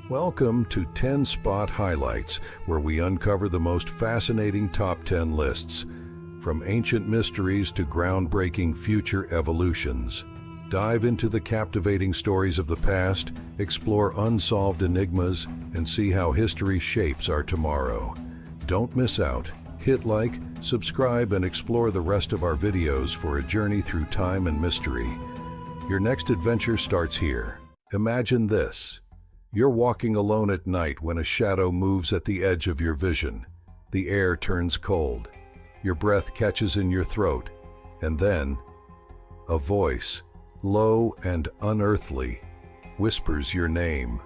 Welcome to 10 Spot Highlights, where we uncover the most fascinating top 10 lists, from ancient mysteries to groundbreaking future evolutions. Dive into the captivating stories of the past, explore unsolved enigmas, and see how history shapes our tomorrow. Don't miss out. Hit like, subscribe, and explore the rest of our videos for a journey through time and mystery. Your next adventure starts here. Imagine this. You're walking alone at night when a shadow moves at the edge of your vision. The air turns cold. Your breath catches in your throat. And then, a voice, low and unearthly, whispers your name.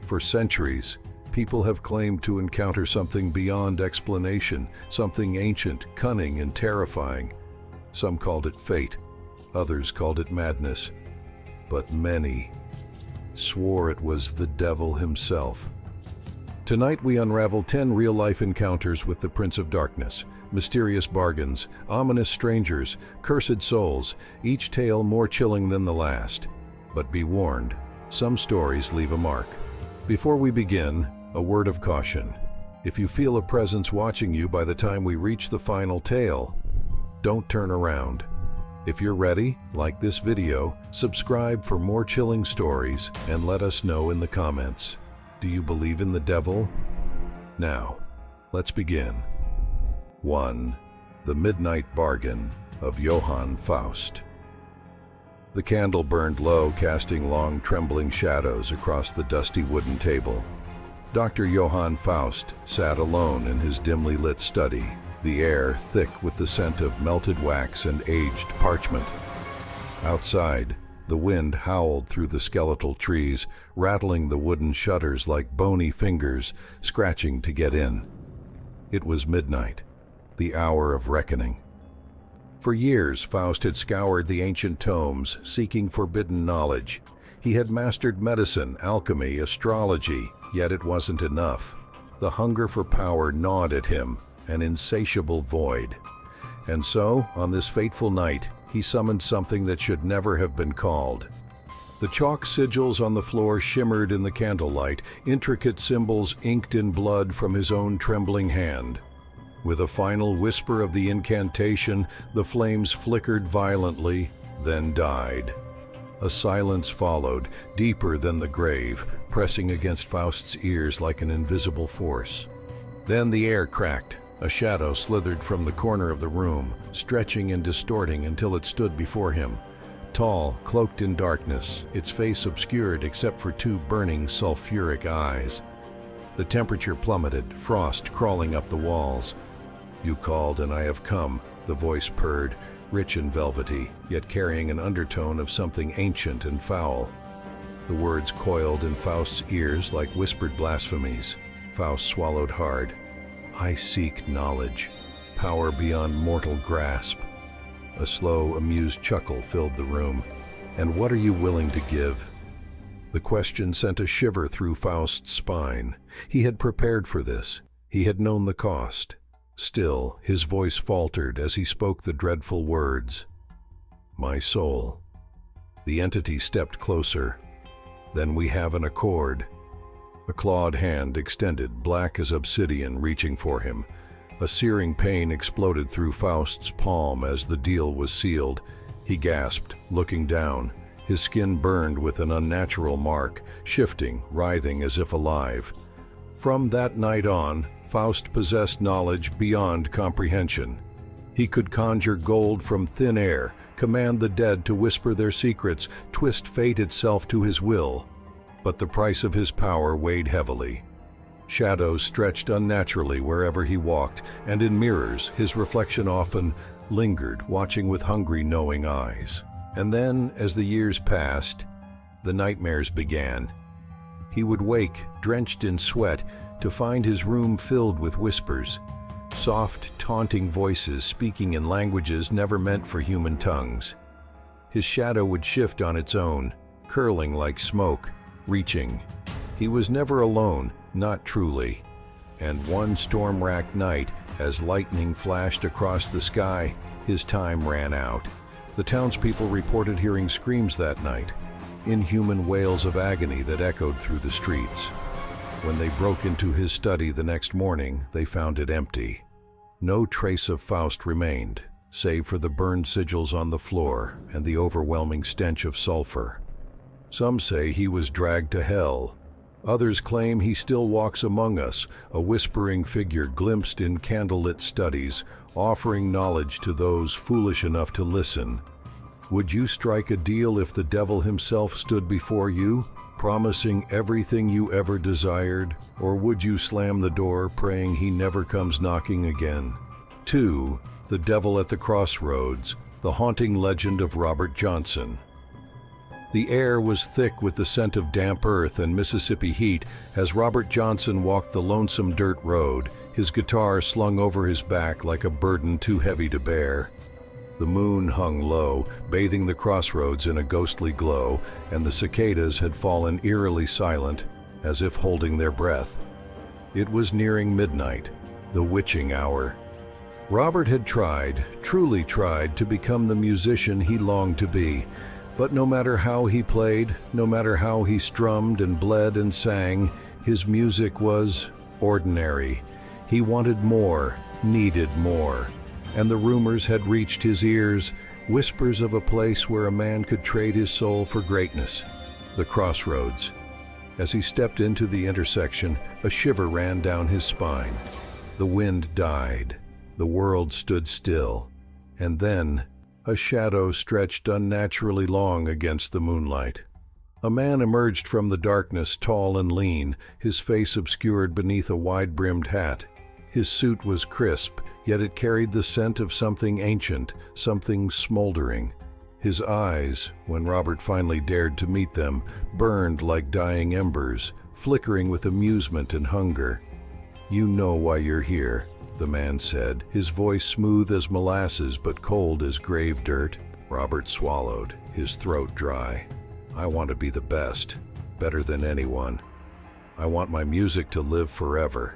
For centuries, people have claimed to encounter something beyond explanation, something ancient, cunning, and terrifying. Some called it fate. Others called it madness. But many swore it was the devil himself. Tonight we unravel 10 real-life encounters with the Prince of Darkness, mysterious bargains, ominous strangers, cursed souls, each tale more chilling than the last. But be warned, some stories leave a mark. Before we begin, a word of caution. If you feel a presence watching you by the time we reach the final tale, don't turn around. If you're ready, like this video, subscribe for more chilling stories, and let us know in the comments. Do you believe in the devil? Now, let's begin. 1. The Midnight Bargain of Johann Faust. The candle burned low, casting long, trembling shadows across the dusty wooden table. Dr. Johann Faust sat alone in his dimly lit study, the air thick with the scent of melted wax and aged parchment. Outside, the wind howled through the skeletal trees, rattling the wooden shutters like bony fingers scratching to get in. It was midnight, the hour of reckoning. For years, Faust had scoured the ancient tomes, seeking forbidden knowledge. He had mastered medicine, alchemy, astrology, yet it wasn't enough. The hunger for power gnawed at him, an insatiable void. And so, on this fateful night, he summoned something that should never have been called. The chalk sigils on the floor shimmered in the candlelight, intricate symbols inked in blood from his own trembling hand. With a final whisper of the incantation, the flames flickered violently, then died. A silence followed, deeper than the grave, pressing against Faust's ears like an invisible force. Then the air cracked. A shadow slithered from the corner of the room, stretching and distorting until it stood before him. Tall, cloaked in darkness, its face obscured except for two burning, sulfuric eyes. The temperature plummeted, frost crawling up the walls. "You called and I have come," the voice purred, rich and velvety, yet carrying an undertone of something ancient and foul. The words coiled in Faust's ears like whispered blasphemies. Faust swallowed hard. "I seek knowledge, power beyond mortal grasp." A slow, amused chuckle filled the room. "And what are you willing to give?" The question sent a shiver through Faust's spine. He had prepared for this. He had known the cost. Still, his voice faltered as he spoke the dreadful words. "My soul." The entity stepped closer. "Then we have an accord." A clawed hand extended, black as obsidian, reaching for him. A searing pain exploded through Faust's palm as the deal was sealed. He gasped, looking down. His skin burned with an unnatural mark, shifting, writhing as if alive. From that night on, Faust possessed knowledge beyond comprehension. He could conjure gold from thin air, command the dead to whisper their secrets, twist fate itself to his will. But the price of his power weighed heavily. Shadows stretched unnaturally wherever he walked, and in mirrors his reflection often lingered, watching with hungry, knowing eyes. And then, as the years passed, the nightmares began. He would wake, drenched in sweat, to find his room filled with whispers, soft, taunting voices speaking in languages never meant for human tongues. His shadow would shift on its own, curling like smoke, reaching. He was never alone, not truly. And one storm-racked night, as lightning flashed across the sky, his time ran out. The townspeople reported hearing screams that night, inhuman wails of agony that echoed through the streets. When they broke into his study the next morning, they found it empty. No trace of Faust remained, save for the burned sigils on the floor and the overwhelming stench of sulfur. Some say he was dragged to hell. Others claim he still walks among us, a whispering figure glimpsed in candlelit studies, offering knowledge to those foolish enough to listen. Would you strike a deal if the devil himself stood before you, promising everything you ever desired? Or would you slam the door, praying he never comes knocking again? 2. The Devil at the Crossroads, the haunting legend of Robert Johnson. The air was thick with the scent of damp earth and Mississippi heat as Robert Johnson walked the lonesome dirt road, his guitar slung over his back like a burden too heavy to bear. The moon hung low, bathing the crossroads in a ghostly glow, and the cicadas had fallen eerily silent, as if holding their breath. It was nearing midnight, the witching hour. Robert had tried, truly tried, to become the musician he longed to be. But no matter how he played, no matter how he strummed and bled and sang, his music was ordinary. He wanted more, needed more. And the rumors had reached his ears, whispers of a place where a man could trade his soul for greatness. The crossroads. As he stepped into the intersection, a shiver ran down his spine. The wind died. The world stood still. And then a shadow stretched unnaturally long against the moonlight. A man emerged from the darkness, tall and lean, his face obscured beneath a wide-brimmed hat. His suit was crisp, yet it carried the scent of something ancient, something smoldering. His eyes, when Robert finally dared to meet them, burned like dying embers, flickering with amusement and hunger. "You know why you're here," the man said, his voice smooth as molasses but cold as grave dirt. Robert swallowed, his throat dry. "I want to be the best, better than anyone. I want my music to live forever."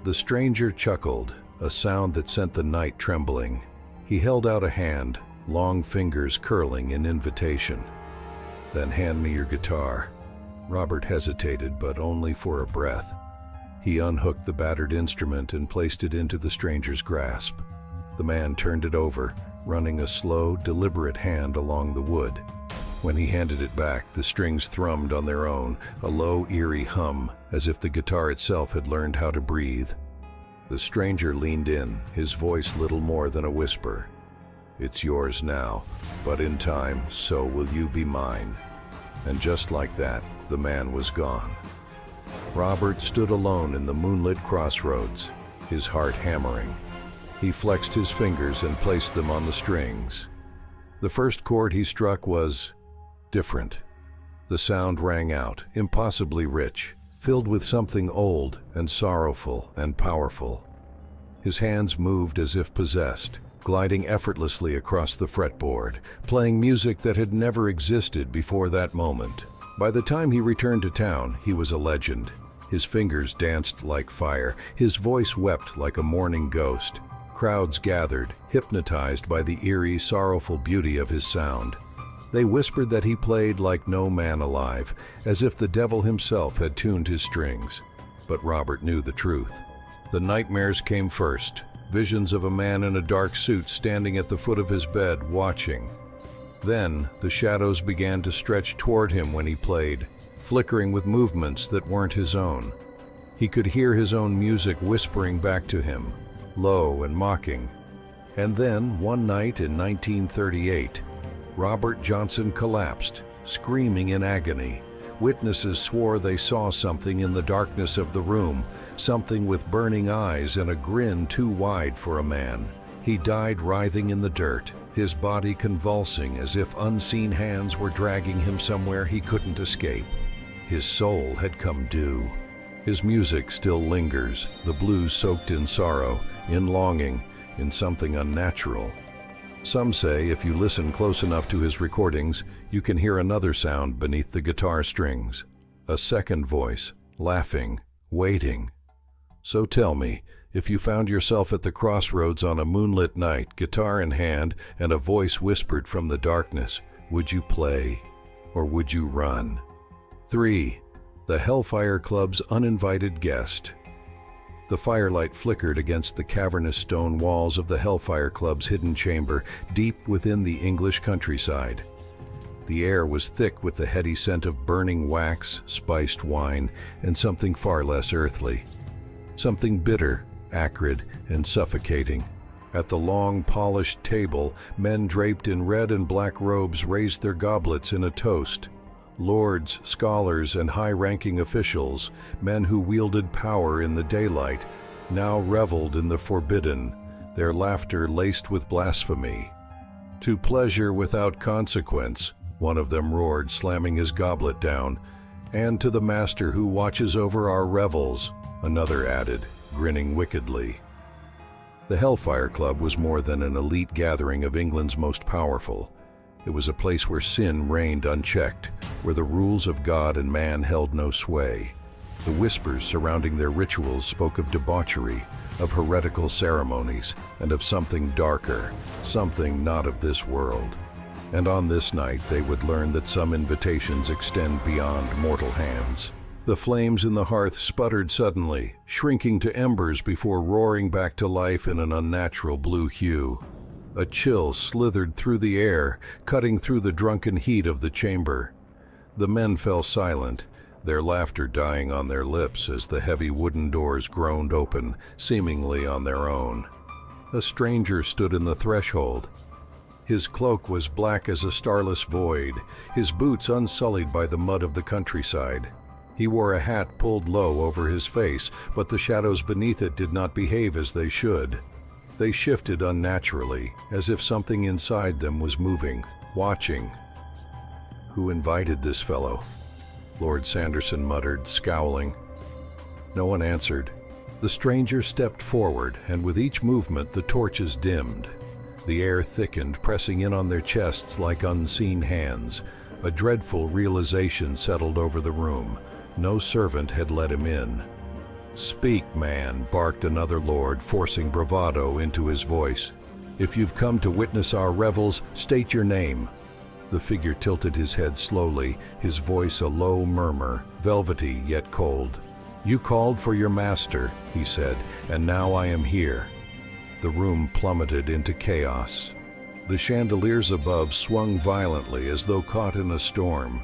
The stranger chuckled, a sound that sent the night trembling. He held out a hand, long fingers curling in invitation. "Then hand me your guitar." Robert hesitated, but only for a breath. He unhooked the battered instrument and placed it into the stranger's grasp. The man turned it over, running a slow, deliberate hand along the wood. When he handed it back, the strings thrummed on their own, a low, eerie hum, as if the guitar itself had learned how to breathe. The stranger leaned in, his voice little more than a whisper. "It's yours now, but in time, so will you be mine." And just like that, the man was gone. Robert stood alone in the moonlit crossroads, his heart hammering. He flexed his fingers and placed them on the strings. The first chord he struck was different. The sound rang out, impossibly rich, filled with something old and sorrowful and powerful. His hands moved as if possessed, gliding effortlessly across the fretboard, playing music that had never existed before that moment. By the time he returned to town, he was a legend. His fingers danced like fire, his voice wept like a mourning ghost. Crowds gathered, hypnotized by the eerie, sorrowful beauty of his sound. They whispered that he played like no man alive, as if the devil himself had tuned his strings. But Robert knew the truth. The nightmares came first, visions of a man in a dark suit standing at the foot of his bed, watching. Then the shadows began to stretch toward him when he played, flickering with movements that weren't his own. He could hear his own music whispering back to him, low and mocking. And then, one night in 1938, Robert Johnson collapsed, screaming in agony. Witnesses swore they saw something in the darkness of the room, something with burning eyes and a grin too wide for a man. He died writhing in the dirt, his body convulsing as if unseen hands were dragging him somewhere he couldn't escape. His soul had come due. His music still lingers, the blues soaked in sorrow, in longing, in something unnatural. Some say if you listen close enough to his recordings, you can hear another sound beneath the guitar strings. A second voice, laughing, waiting. So tell me, if you found yourself at the crossroads on a moonlit night, guitar in hand, and a voice whispered from the darkness, would you play or would you run? 3. The Hellfire Club's uninvited guest. The firelight flickered against the cavernous stone walls of the Hellfire Club's hidden chamber deep within the English countryside. The air was thick with the heady scent of burning wax, spiced wine, and something far less earthly. Something bitter, acrid, and suffocating. At the long, polished table, men draped in red and black robes raised their goblets in a toast. Lords, scholars, and high-ranking officials, men who wielded power in the daylight, now reveled in the forbidden, their laughter laced with blasphemy. "To pleasure without consequence," one of them roared, slamming his goblet down. "And to the master who watches over our revels," another added, grinning wickedly. The Hellfire Club was more than an elite gathering of England's most powerful. It was a place where sin reigned unchecked, where the rules of God and man held no sway. The whispers surrounding their rituals spoke of debauchery, of heretical ceremonies, and of something darker, something not of this world. And on this night they would learn that some invitations extend beyond mortal hands. The flames in the hearth sputtered suddenly, shrinking to embers before roaring back to life in an unnatural blue hue. A chill slithered through the air, cutting through the drunken heat of the chamber. The men fell silent, their laughter dying on their lips as the heavy wooden doors groaned open, seemingly on their own. A stranger stood in the threshold. His cloak was black as a starless void, his boots unsullied by the mud of the countryside. He wore a hat pulled low over his face, but the shadows beneath it did not behave as they should. They shifted unnaturally, as if something inside them was moving, watching. "Who invited this fellow?" Lord Sanderson muttered, scowling. No one answered. The stranger stepped forward, and with each movement the torches dimmed. The air thickened, pressing in on their chests like unseen hands. A dreadful realization settled over the room. No servant had let him in. "Speak, man," barked another lord, forcing bravado into his voice. "If you've come to witness our revels, state your name." The figure tilted his head slowly, his voice a low murmur, velvety yet cold. "You called for your master," he said, "and now I am here." The room plummeted into chaos. The chandeliers above swung violently as though caught in a storm.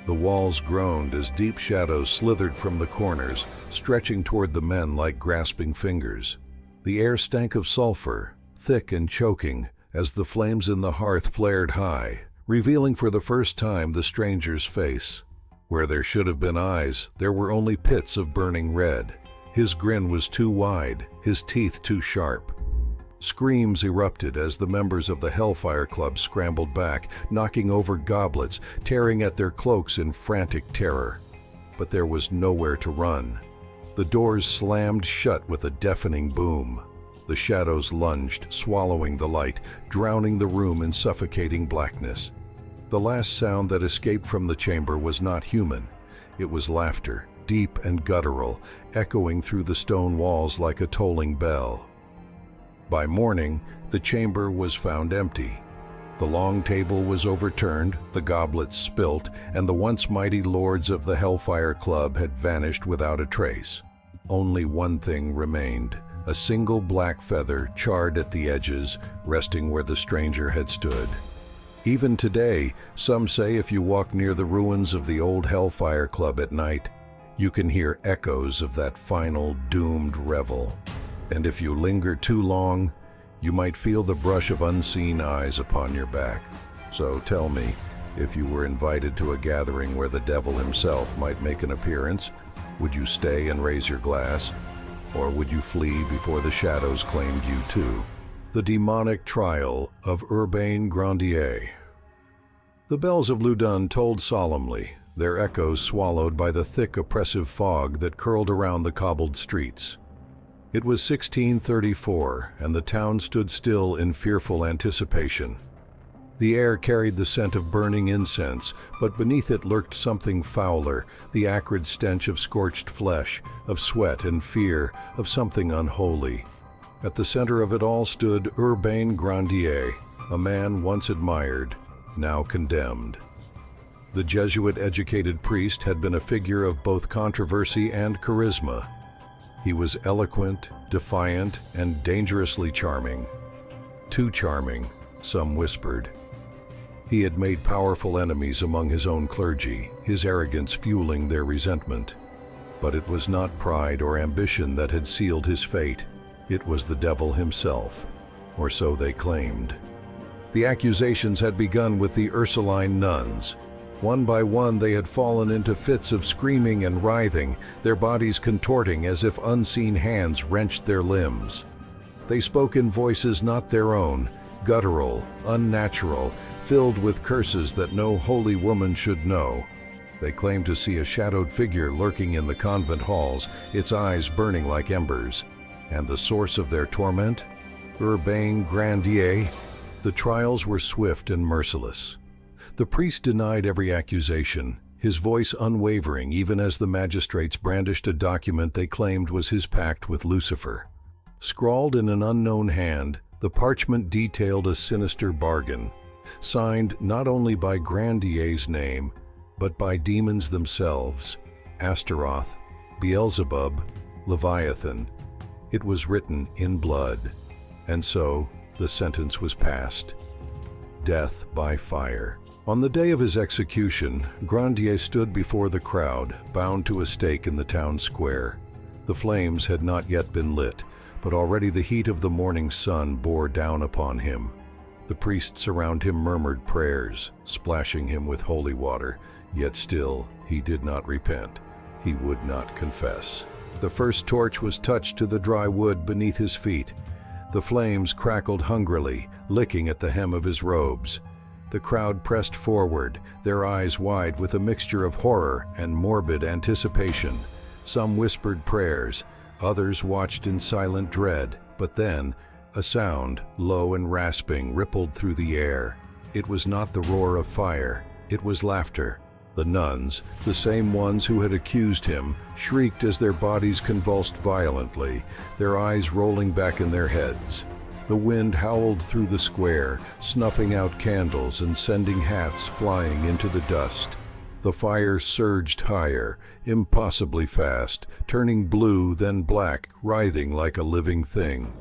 The walls groaned as deep shadows slithered from the corners, stretching toward the men like grasping fingers. The air stank of sulfur, thick and choking, as the flames in the hearth flared high, revealing for the first time the stranger's face. Where there should have been eyes, there were only pits of burning red. His grin was too wide, his teeth too sharp. Screams erupted as the members of the Hellfire Club scrambled back, knocking over goblets, tearing at their cloaks in frantic terror. But there was nowhere to run. The doors slammed shut with a deafening boom. The shadows lunged, swallowing the light, drowning the room in suffocating blackness. The last sound that escaped from the chamber was not human. It was laughter, deep and guttural, echoing through the stone walls like a tolling bell. By morning, the chamber was found empty. The long table was overturned, the goblets spilt, and the once mighty lords of the Hellfire Club had vanished without a trace. Only one thing remained, a single black feather charred at the edges, resting where the stranger had stood. Even today, some say if you walk near the ruins of the old Hellfire Club at night, you can hear echoes of that final doomed revel. And if you linger too long, you might feel the brush of unseen eyes upon your back. So tell me, if you were invited to a gathering where the devil himself might make an appearance, would you stay and raise your glass? Or would you flee before the shadows claimed you too? The demonic trial of Urbain Grandier. The bells of Loudun tolled solemnly, their echoes swallowed by the thick oppressive fog that curled around the cobbled streets. It was 1634, and the town stood still in fearful anticipation. The air carried the scent of burning incense, but beneath it lurked something fouler, the acrid stench of scorched flesh, of sweat and fear, of something unholy. At the center of it all stood Urbain Grandier, a man once admired, now condemned. The Jesuit-educated priest had been a figure of both controversy and charisma. He was eloquent, defiant, and dangerously charming. Too charming, some whispered. He had made powerful enemies among his own clergy, his arrogance fueling their resentment. But it was not pride or ambition that had sealed his fate. It was the devil himself, or so they claimed. The accusations had begun with the Ursuline nuns. One by one they had fallen into fits of screaming and writhing, their bodies contorting as if unseen hands wrenched their limbs. They spoke in voices not their own, guttural, unnatural, filled with curses that no holy woman should know. They claimed to see a shadowed figure lurking in the convent halls, its eyes burning like embers. And the source of their torment? Urbain Grandier. The trials were swift and merciless. The priest denied every accusation, his voice unwavering even as the magistrates brandished a document they claimed was his pact with Lucifer. Scrawled in an unknown hand, the parchment detailed a sinister bargain, signed not only by Grandier's name, but by demons themselves, Astaroth, Beelzebub, Leviathan. It was written in blood, and so the sentence was passed. Death by fire. On the day of his execution, Grandier stood before the crowd, bound to a stake in the town square. The flames had not yet been lit, but already the heat of the morning sun bore down upon him. The priests around him murmured prayers, splashing him with holy water, yet still he did not repent. He would not confess. The first torch was touched to the dry wood beneath his feet. The flames crackled hungrily, licking at the hem of his robes. The crowd pressed forward, their eyes wide with a mixture of horror and morbid anticipation. Some whispered prayers, others watched in silent dread, but then a sound, low and rasping, rippled through the air. It was not the roar of fire, it was laughter. The nuns, the same ones who had accused him, shrieked as their bodies convulsed violently, their eyes rolling back in their heads. The wind howled through the square, snuffing out candles and sending hats flying into the dust. The fire surged higher, impossibly fast, turning blue, then black, writhing like a living thing.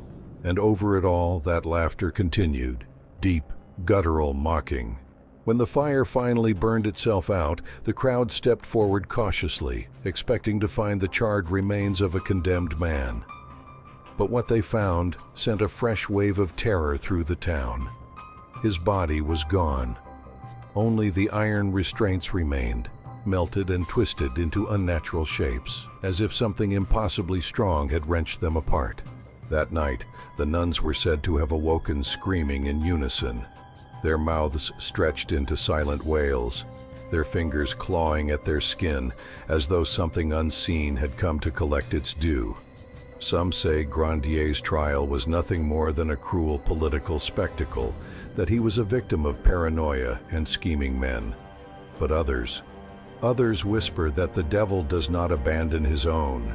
And over it all, that laughter continued, deep, guttural mocking. When the fire finally burned itself out, the crowd stepped forward cautiously, expecting to find the charred remains of a condemned man. But what they found sent a fresh wave of terror through the town. His body was gone. Only the iron restraints remained, melted and twisted into unnatural shapes, as if something impossibly strong had wrenched them apart. That night, the nuns were said to have awoken screaming in unison, their mouths stretched into silent wails, their fingers clawing at their skin as though something unseen had come to collect its due. Some say Grandier's trial was nothing more than a cruel political spectacle, that he was a victim of paranoia and scheming men. But others whisper that the devil does not abandon his own.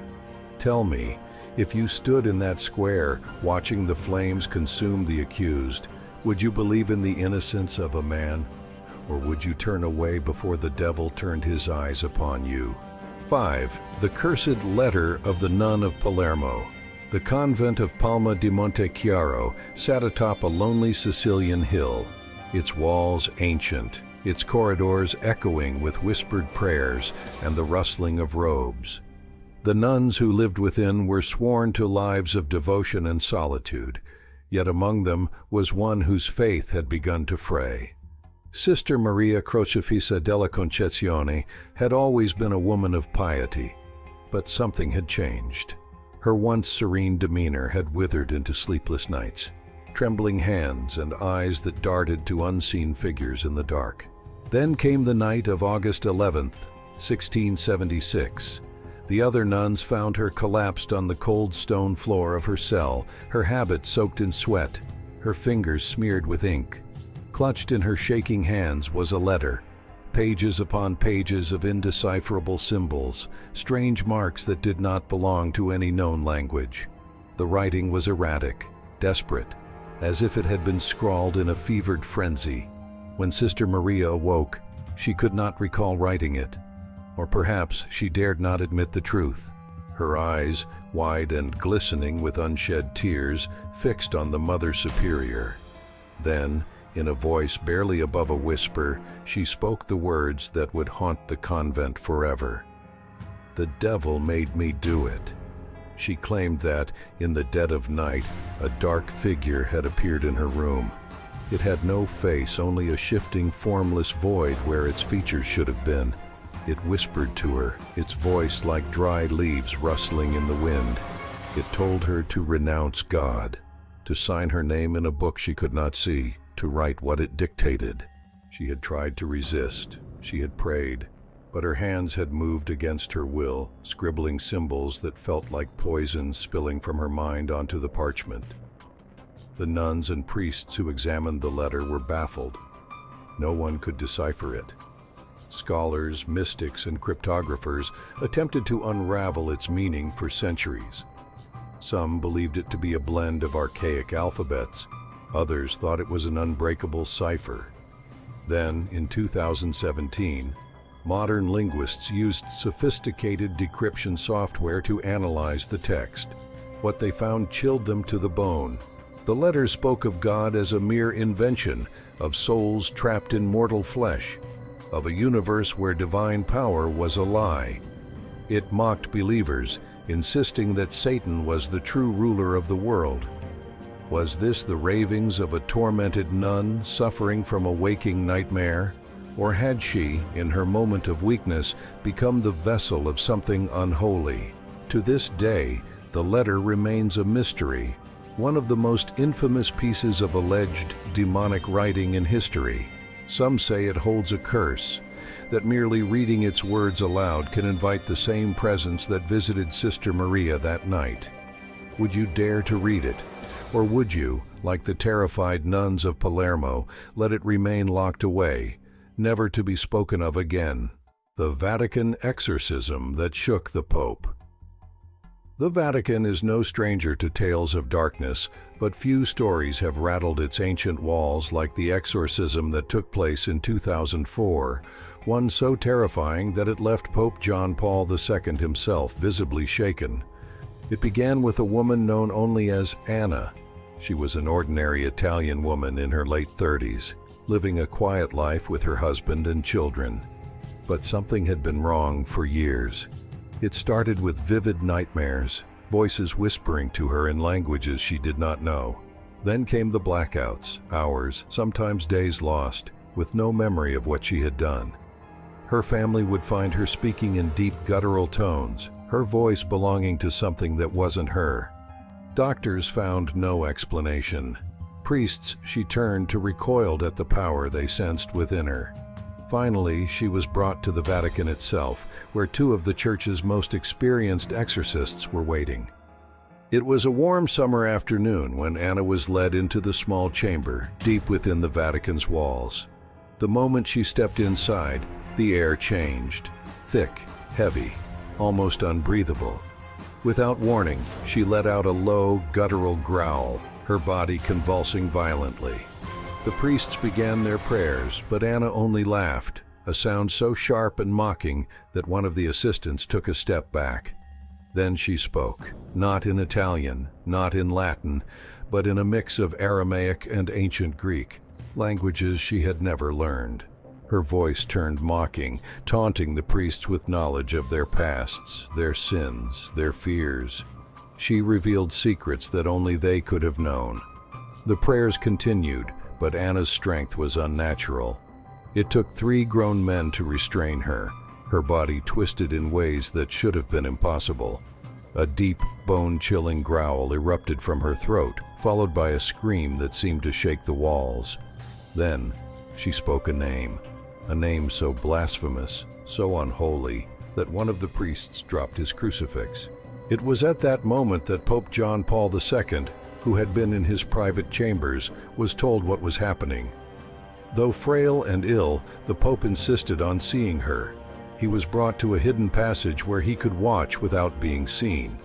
Tell me, if you stood in that square, watching the flames consume the accused, would you believe in the innocence of a man? Or would you turn away before the devil turned his eyes upon you? 5. The Cursed Letter of the Nun of Palermo. The convent of Palma di Montechiaro sat atop a lonely Sicilian hill, its walls ancient, its corridors echoing with whispered prayers and the rustling of robes. The nuns who lived within were sworn to lives of devotion and solitude, yet among them was one whose faith had begun to fray. Sister Maria Crocifissa della Concezione had always been a woman of piety, but something had changed. Her once serene demeanor had withered into sleepless nights, trembling hands and eyes that darted to unseen figures in the dark. Then came the night of August 11th, 1676. The other nuns found her collapsed on the cold stone floor of her cell, her habit soaked in sweat, her fingers smeared with ink. Clutched in her shaking hands was a letter, pages upon pages of indecipherable symbols, strange marks that did not belong to any known language. The writing was erratic, desperate, as if it had been scrawled in a fevered frenzy. When Sister Maria awoke, She could not recall writing it, or perhaps she dared not admit the truth. Her eyes, wide and glistening with unshed tears, fixed on the Mother Superior. Then, in a voice barely above a whisper, she spoke the words that would haunt the convent forever. "The devil made me do it." She claimed that, in the dead of night, a dark figure had appeared in her room. It had no face, only a shifting, formless void where its features should have been. It whispered to her, its voice like dry leaves rustling in the wind. It told her to renounce God, to sign her name in a book she could not see, to write what it dictated. She had tried to resist. She had prayed, but her hands had moved against her will, scribbling symbols that felt like poison spilling from her mind onto the parchment. The nuns and priests who examined the letter were baffled. No one could decipher it. Scholars, mystics, and cryptographers attempted to unravel its meaning for centuries. Some believed it to be a blend of archaic alphabets. Others thought it was an unbreakable cipher. Then, in 2017, modern linguists used sophisticated decryption software to analyze the text. What they found chilled them to the bone. The letter spoke of God as a mere invention, of souls trapped in mortal flesh, of a universe where divine power was a lie. It mocked believers, insisting that Satan was the true ruler of the world. Was this the ravings of a tormented nun suffering from a waking nightmare? Or had she, in her moment of weakness, become the vessel of something unholy? To this day, the letter remains a mystery, one of the most infamous pieces of alleged demonic writing in history. Some say it holds a curse, that merely reading its words aloud can invite the same presence that visited Sister Maria that night. Would you dare to read it? Or would you, like the terrified nuns of Palermo, let it remain locked away, never to be spoken of again? The Vatican exorcism that shook the Pope. The Vatican is no stranger to tales of darkness, but few stories have rattled its ancient walls like the exorcism that took place in 2004, one so terrifying that it left Pope John Paul II himself visibly shaken. It began with a woman known only as Anna. She was an ordinary Italian woman in her late 30s, living a quiet life with her husband and children. But something had been wrong for years. It started with vivid nightmares, voices whispering to her in languages she did not know. Then came the blackouts, hours, sometimes days lost, with no memory of what she had done. Her family would find her speaking in deep guttural tones, her voice belonging to something that wasn't her. Doctors found no explanation. Priests she turned to recoiled at the power they sensed within her. Finally, she was brought to the Vatican itself, where two of the church's most experienced exorcists were waiting. It was a warm summer afternoon when Anna was led into the small chamber, deep within the Vatican's walls. The moment she stepped inside, the air changed. Thick, heavy, almost unbreathable. Without warning, she let out a low, guttural growl, her body convulsing violently. The priests began their prayers, but Anna only laughed, a sound so sharp and mocking that one of the assistants took a step back. Then she spoke, not in Italian, not in Latin, but in a mix of Aramaic and ancient Greek, languages she had never learned. Her voice turned mocking, taunting the priests with knowledge of their pasts, their sins, their fears. She revealed secrets that only they could have known. The prayers continued, but Anna's strength was unnatural. It took 3 grown men to restrain her, her body twisted in ways that should have been impossible. A deep, bone-chilling growl erupted from her throat, followed by a scream that seemed to shake the walls. Then, she spoke a name so blasphemous, so unholy, that one of the priests dropped his crucifix. It was at that moment that Pope John Paul II, who had been in his private chambers, was told what was happening. Though frail and ill, the Pope insisted on seeing her. He was brought to a hidden passage where he could watch without being seen.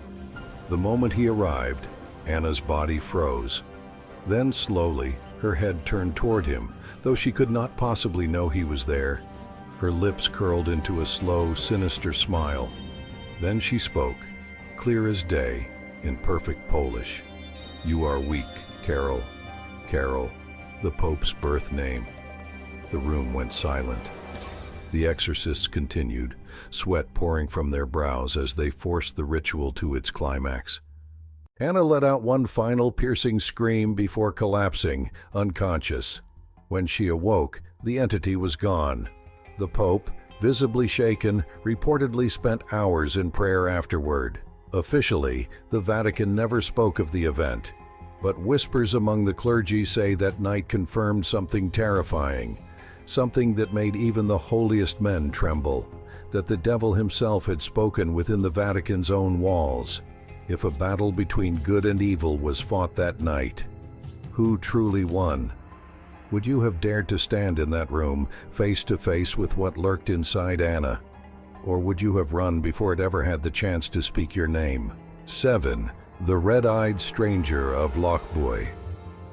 The moment he arrived, Anna's body froze. Then slowly, her head turned toward him, though she could not possibly know he was there. Her lips curled into a slow, sinister smile. Then she spoke, clear as day, in perfect Polish. "You are weak, Carol." Carol, the Pope's birth name. The room went silent. The exorcists continued, sweat pouring from their brows as they forced the ritual to its climax. Anna let out one final piercing scream before collapsing, unconscious. When she awoke, the entity was gone. The Pope, visibly shaken, reportedly spent hours in prayer afterward. Officially, the Vatican never spoke of the event, but whispers among the clergy say that night confirmed something terrifying, something that made even the holiest men tremble, that the devil himself had spoken within the Vatican's own walls. If a battle between good and evil was fought that night, who truly won? Would you have dared to stand in that room, face to face with what lurked inside Anna? Or would you have run before it ever had the chance to speak your name? 7. The Red-Eyed Stranger of Loch Buy.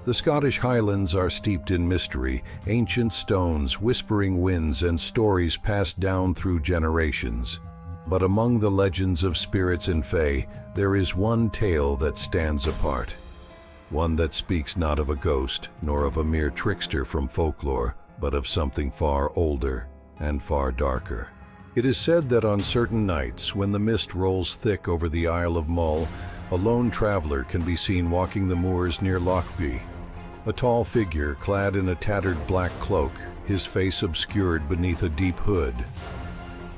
The Scottish Highlands are steeped in mystery, ancient stones, whispering winds, and stories passed down through generations. But among the legends of spirits and fae, there is one tale that stands apart. One that speaks not of a ghost, nor of a mere trickster from folklore, but of something far older and far darker. It is said that on certain nights, when the mist rolls thick over the Isle of Mull, a lone traveler can be seen walking the moors near Loch Buy. A tall figure clad in a tattered black cloak, his face obscured beneath a deep hood.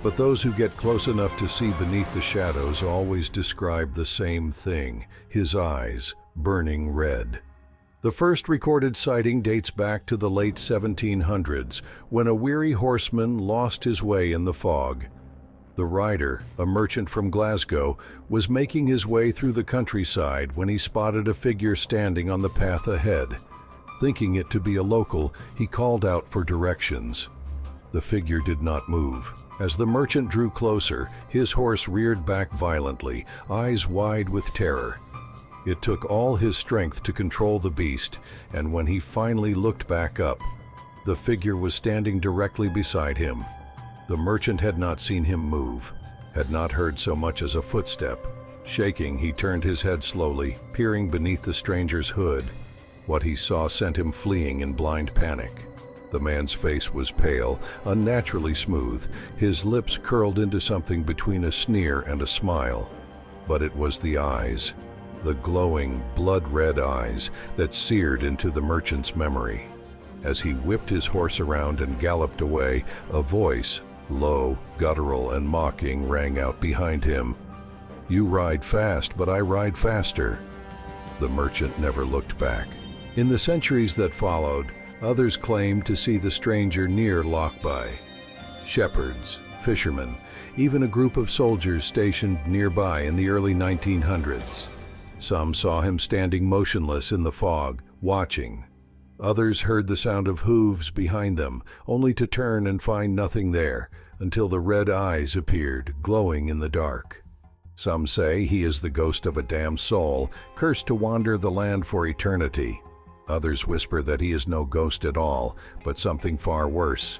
But those who get close enough to see beneath the shadows always describe the same thing, his eyes burning red. The first recorded sighting dates back to the late 1700s, when a weary horseman lost his way in the fog. The rider, a merchant from Glasgow, was making his way through the countryside when he spotted a figure standing on the path ahead. Thinking it to be a local, he called out for directions. The figure did not move. As the merchant drew closer, his horse reared back violently, eyes wide with terror. It took all his strength to control the beast, and when he finally looked back up, the figure was standing directly beside him. The merchant had not seen him move, had not heard so much as a footstep. Shaking, he turned his head slowly, peering beneath the stranger's hood. What he saw sent him fleeing in blind panic. The man's face was pale, unnaturally smooth, his lips curled into something between a sneer and a smile. But it was the eyes, the glowing, blood-red eyes that seared into the merchant's memory. As he whipped his horse around and galloped away, a voice, low, guttural, and mocking, rang out behind him. "You ride fast, but I ride faster." The merchant never looked back. In the centuries that followed, others claimed to see the stranger near Loch Buy. Shepherds, fishermen, even a group of soldiers stationed nearby in the early 1900s. Some saw him standing motionless in the fog, watching. Others heard the sound of hooves behind them, only to turn and find nothing there, until the red eyes appeared, glowing in the dark. Some say he is the ghost of a damned soul, cursed to wander the land for eternity. Others whisper that he is no ghost at all, but something far worse.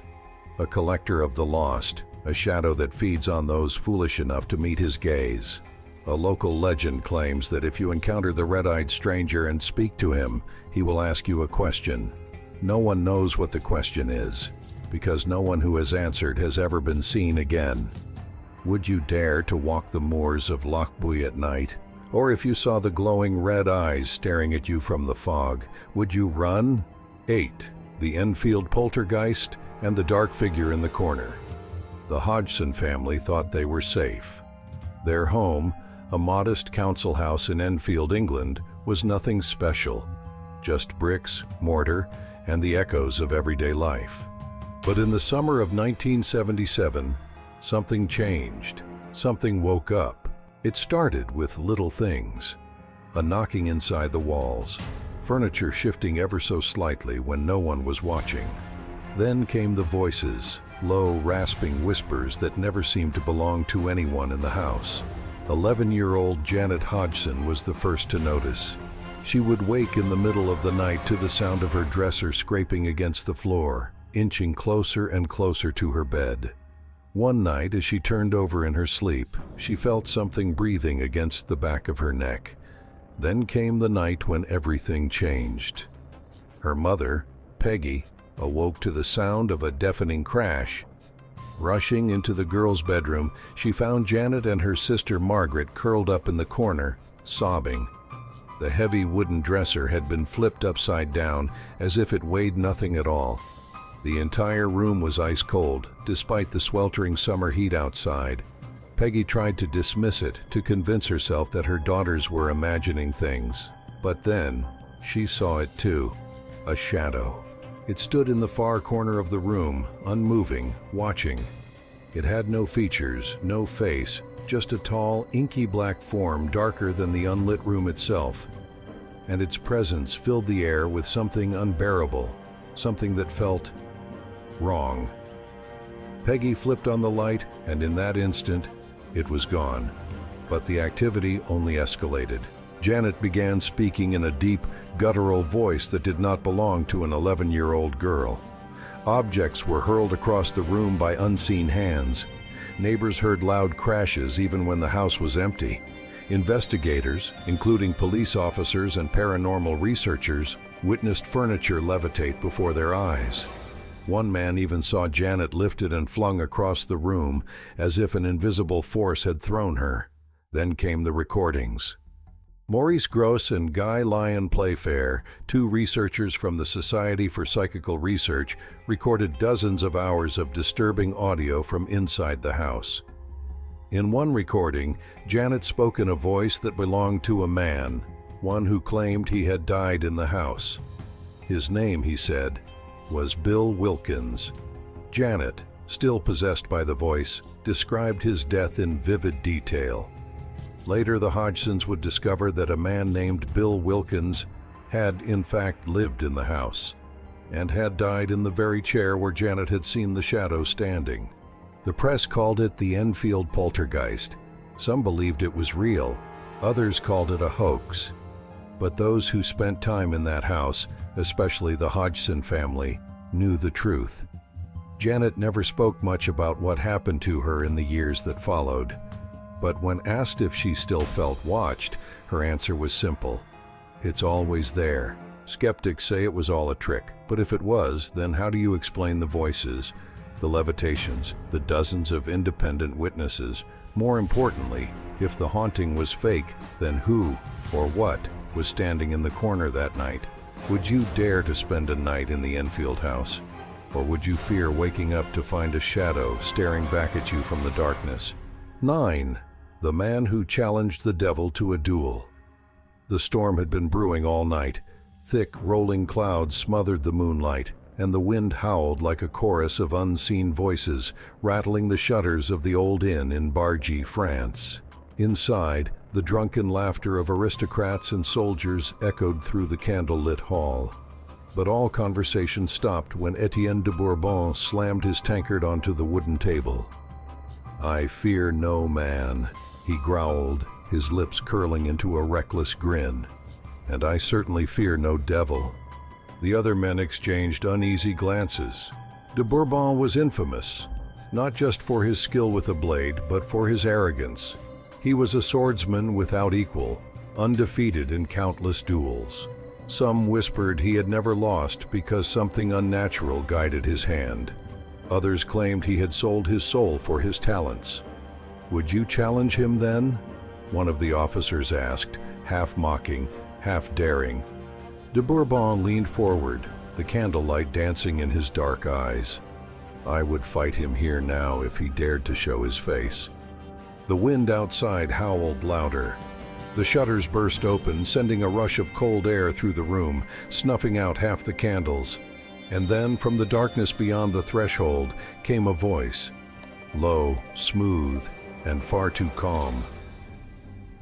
A collector of the lost, a shadow that feeds on those foolish enough to meet his gaze. A local legend claims that if you encounter the red-eyed stranger and speak to him, he will ask you a question. No one knows what the question is, because no one who has answered has ever been seen again. Would you dare to walk the moors of Loch Buy at night? Or if you saw the glowing red eyes staring at you from the fog, would you run? 8. The Enfield poltergeist and the dark figure in the corner. The Hodgson family thought they were safe. Their home, a modest council house in Enfield, England, was nothing special. Just bricks, mortar, and the echoes of everyday life. But in the summer of 1977, something changed. Something woke up. It started with little things. A knocking inside the walls, furniture shifting ever so slightly when no one was watching. Then came the voices, low, rasping whispers that never seemed to belong to anyone in the house. 11-year-old Janet Hodgson was the first to notice. She would wake in the middle of the night to the sound of her dresser scraping against the floor. inching closer and closer to her bed. One night, as she turned over in her sleep, she felt something breathing against the back of her neck. Then came the night when everything changed. Her mother, Peggy, awoke to the sound of a deafening crash. Rushing into the girl's bedroom, she found Janet and her sister Margaret curled up in the corner, sobbing. The heavy wooden dresser had been flipped upside down as if it weighed nothing at all. The entire room was ice cold, despite the sweltering summer heat outside. Peggy tried to dismiss it, to convince herself that her daughters were imagining things. But then, she saw it too. A shadow. It stood in the far corner of the room, unmoving, watching. It had no features, no face, just a tall, inky black form darker than the unlit room itself. And its presence filled the air with something unbearable, something that felt wrong. Peggy flipped on the light, and in that instant, it was gone. But the activity only escalated. Janet began speaking in a deep, guttural voice that did not belong to an 11-year-old girl. Objects were hurled across the room by unseen hands. Neighbors heard loud crashes even when the house was empty. Investigators, including police officers and paranormal researchers, witnessed furniture levitate before their eyes. One man even saw Janet lifted and flung across the room as if an invisible force had thrown her. Then came the recordings. Maurice Gross and Guy Lyon Playfair, two researchers from the Society for Psychical Research, recorded dozens of hours of disturbing audio from inside the house. In one recording, Janet spoke in a voice that belonged to a man, one who claimed he had died in the house. His name, he said, was Bill Wilkins. Janet, still possessed by the voice, described his death in vivid detail. Later, the Hodgsons would discover that a man named Bill Wilkins had, in fact, lived in the house, and had died in the very chair where Janet had seen the shadow standing. The press called it the Enfield poltergeist. Some believed it was real, others called it a hoax. But those who spent time in that house, especially the Hodgson family, knew the truth. Janet never spoke much about what happened to her in the years that followed. But when asked if she still felt watched, her answer was simple. It's always there. Skeptics say it was all a trick, but if it was, then how do you explain the voices, the levitations, the dozens of independent witnesses? More importantly, if the haunting was fake, then who or what was standing in the corner that night? Would you dare to spend a night in the Enfield house? Or would you fear waking up to find a shadow staring back at you from the darkness? 9. The man who challenged the devil to a duel. The storm had been brewing all night. Thick, rolling clouds smothered the moonlight, and the wind howled like a chorus of unseen voices, rattling the shutters of the old inn in Bargy, France. Inside, the drunken laughter of aristocrats and soldiers echoed through the candle-lit hall. But all conversation stopped when Etienne de Bourbon slammed his tankard onto the wooden table. "I fear no man," he growled, his lips curling into a reckless grin. "And I certainly fear no devil." The other men exchanged uneasy glances. De Bourbon was infamous, not just for his skill with a blade, but for his arrogance. He was a swordsman without equal, undefeated in countless duels. Some whispered he had never lost because something unnatural guided his hand. Others claimed he had sold his soul for his talents. "Would you challenge him then?" one of the officers asked, half mocking, half daring. De Bourbon leaned forward, the candlelight dancing in his dark eyes. "I would fight him here now if he dared to show his face." The wind outside howled louder. The shutters burst open, sending a rush of cold air through the room, snuffing out half the candles. And then, from the darkness beyond the threshold, came a voice, low, smooth, and far too calm.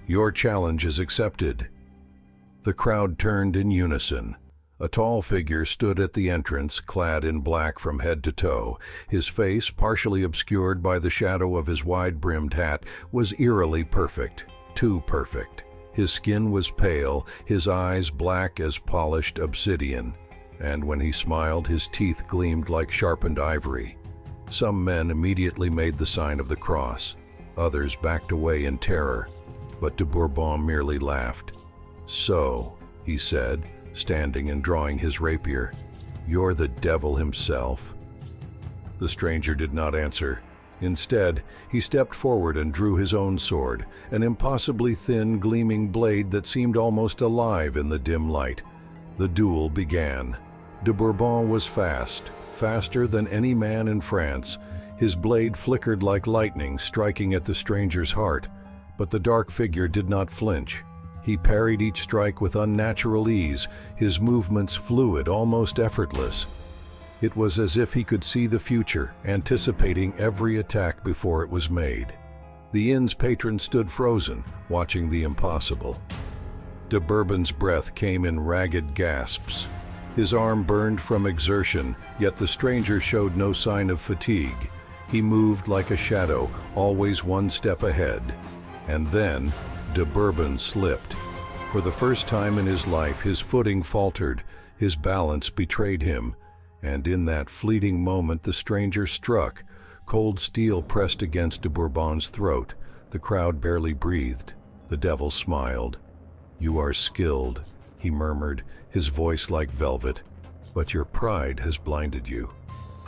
"Your challenge is accepted." The crowd turned in unison. A tall figure stood at the entrance, clad in black from head to toe. His face, partially obscured by the shadow of his wide-brimmed hat, was eerily perfect, too perfect. His skin was pale, his eyes black as polished obsidian. and when he smiled, his teeth gleamed like sharpened ivory. Some men immediately made the sign of the cross. Others backed away in terror, but de Bourbon merely laughed. "So," he said, standing and drawing his rapier, "you're the devil himself." The stranger did not answer. Instead, he stepped forward and drew his own sword, an impossibly thin, gleaming blade that seemed almost alive in the dim light. The duel began. De Bourbon was fast, faster than any man in France. His blade flickered like lightning, striking at the stranger's heart, but the dark figure did not flinch. He parried each strike with unnatural ease, his movements fluid, almost effortless. It was as if he could see the future, anticipating every attack before it was made. The inn's patron stood frozen, watching the impossible. De Bourbon's breath came in ragged gasps. His arm burned from exertion, yet the stranger showed no sign of fatigue. He moved like a shadow, always one step ahead. And then, de Bourbon slipped. For the first time in his life, his footing faltered, his balance betrayed him, and in that fleeting moment the stranger struck. Cold steel pressed against de Bourbon's throat. The crowd barely breathed. The devil smiled. "You are skilled," he murmured, his voice like velvet, "but your pride has blinded you."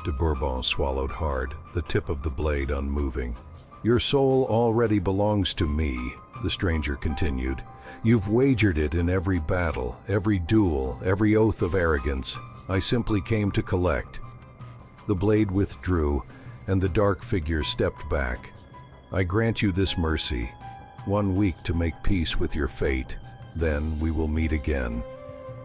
De Bourbon swallowed hard, the tip of the blade unmoving. "Your soul already belongs to me," the stranger continued. "You've wagered it in every battle, every duel, every oath of arrogance. I simply came to collect." The blade withdrew, and the dark figure stepped back. "I grant you this mercy. 1 week to make peace with your fate. Then we will meet again."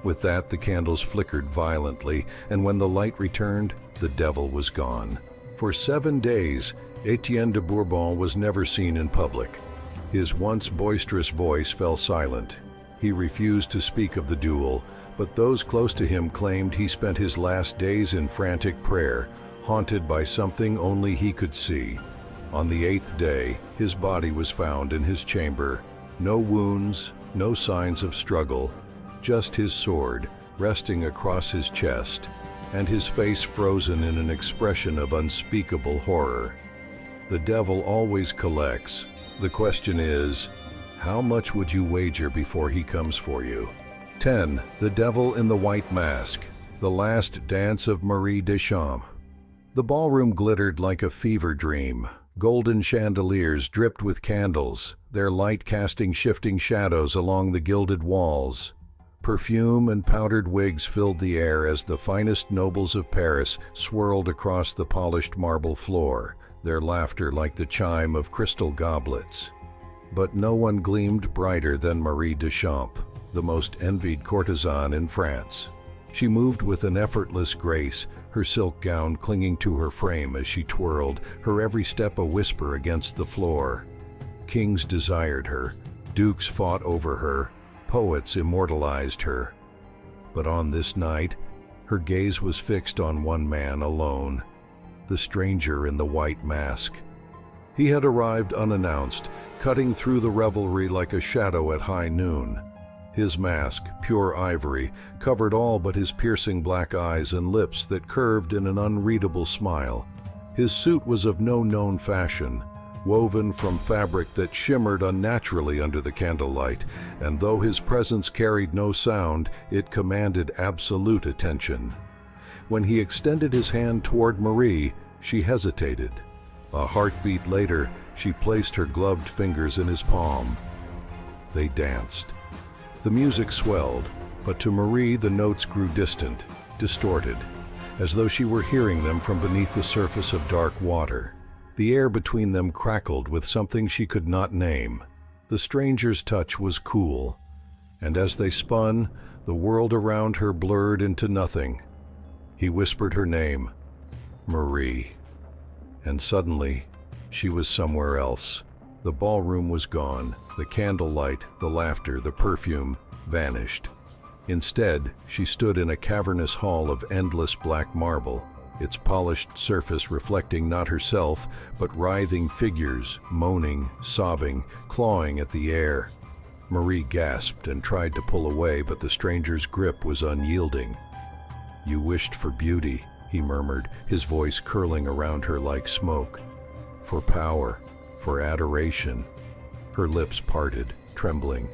With that, the candles flickered violently, and when the light returned, the devil was gone. For 7 days, Etienne de Bourbon was never seen in public. His once boisterous voice fell silent. He refused to speak of the duel, but those close to him claimed he spent his last days in frantic prayer, haunted by something only he could see. On the 8th day, his body was found in his chamber. No wounds, no signs of struggle, just his sword resting across his chest, and his face frozen in an expression of unspeakable horror. The devil always collects. The question is, how much would you wager before he comes for you? 10. The Devil in the White Mask. The Last Dance of Marie Deschamps. The ballroom glittered like a fever dream. Golden chandeliers dripped with candles, their light casting shifting shadows along the gilded walls. Perfume and powdered wigs filled the air as the finest nobles of Paris swirled across the polished marble floor, their laughter like the chime of crystal goblets. But no one gleamed brighter than Marie Deschamps, the most envied courtesan in France. She moved with an effortless grace, her silk gown clinging to her frame as she twirled, her every step a whisper against the floor. Kings desired her, dukes fought over her, poets immortalized her. But on this night, her gaze was fixed on one man alone, the stranger in the white mask. He had arrived unannounced, cutting through the revelry like a shadow at high noon. His mask, pure ivory, covered all but his piercing black eyes and lips that curved in an unreadable smile. His suit was of no known fashion, woven from fabric that shimmered unnaturally under the candlelight, and though his presence carried no sound, it commanded absolute attention. When he extended his hand toward Marie, she hesitated. A heartbeat later, she placed her gloved fingers in his palm. They danced. The music swelled, but to Marie the notes grew distant, distorted, as though she were hearing them from beneath the surface of dark water. The air between them crackled with something she could not name. The stranger's touch was cool, and as they spun, the world around her blurred into nothing. He whispered her name, Marie, and suddenly she was somewhere else. The ballroom was gone. The candlelight, the laughter, the perfume vanished. Instead, she stood in a cavernous hall of endless black marble, its polished surface reflecting not herself, but writhing figures, moaning, sobbing, clawing at the air. Marie gasped and tried to pull away, but the stranger's grip was unyielding. You wished for beauty, he murmured, his voice curling around her like smoke. For power, for adoration. Her lips parted, trembling.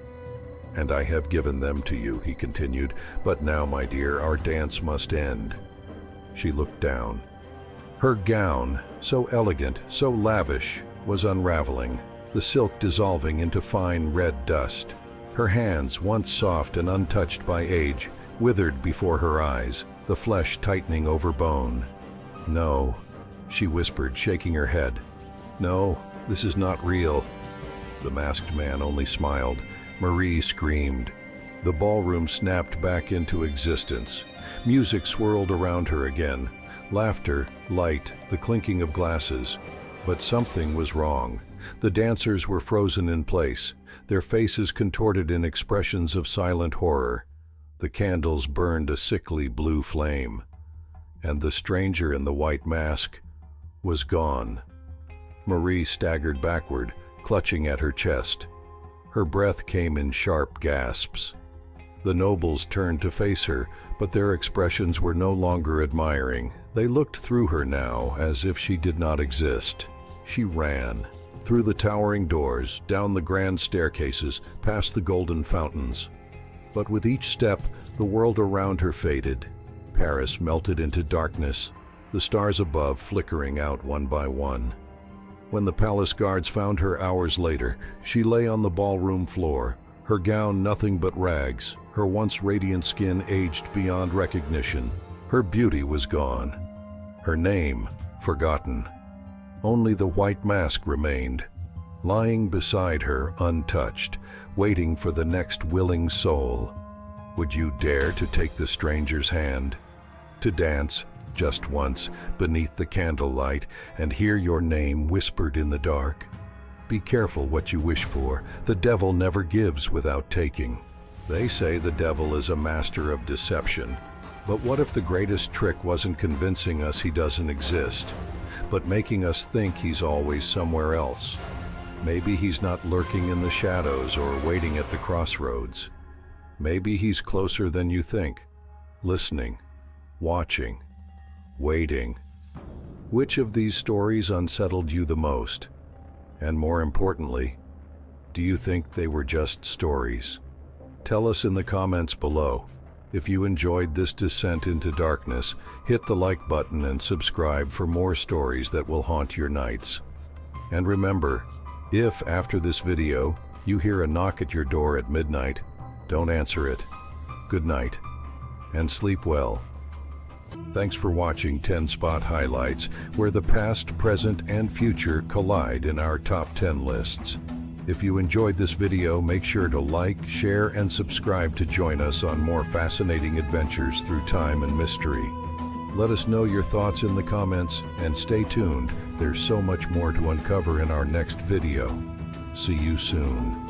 And I have given them to you, he continued, but now, my dear, our dance must end. She looked down. Her gown, so elegant, so lavish, was unraveling, the silk dissolving into fine red dust. Her hands, once soft and untouched by age, withered before her eyes, the flesh tightening over bone. No, she whispered, shaking her head. No, this is not real. The masked man only smiled. Marie screamed. The ballroom snapped back into existence. Music swirled around her again. Laughter, light, the clinking of glasses. But something was wrong. The dancers were frozen in place, their faces contorted in expressions of silent horror. The candles burned a sickly blue flame. And the stranger in the white mask was gone. Marie staggered backward, clutching at her chest. Her breath came in sharp gasps. The nobles turned to face her, but their expressions were no longer admiring. They looked through her now, as if she did not exist. She ran. Through the towering doors, down the grand staircases, past the golden fountains. But with each step, the world around her faded. Paris melted into darkness, the stars above flickering out one by one. When the palace guards found her hours later, she lay on the ballroom floor, her gown nothing but rags, her once radiant skin aged beyond recognition. Her beauty was gone, her name forgotten. Only the white mask remained, lying beside her untouched, waiting for the next willing soul. Would you dare to take the stranger's hand? To dance, just once, beneath the candlelight, and hear your name whispered in the dark? Be careful what you wish for. The devil never gives without taking. They say the devil is a master of deception. But what if the greatest trick wasn't convincing us he doesn't exist, but making us think he's always somewhere else? Maybe he's not lurking in the shadows or waiting at the crossroads. Maybe he's closer than you think, listening, watching, waiting. Which of these stories unsettled you the most? And more importantly, do you think they were just stories? Tell us in the comments below. If you enjoyed this descent into darkness, hit the like button and subscribe for more stories that will haunt your nights. And remember, if after this video you hear a knock at your door at midnight, don't answer it. Good night, and sleep well. Thanks for watching 10 Spot Highlights, where the past, present, and future collide in our top 10 lists. If you enjoyed this video, make sure to like, share, and subscribe to join us on more fascinating adventures through time and mystery. Let us know your thoughts in the comments, and stay tuned. There's so much more to uncover in our next video. See you soon.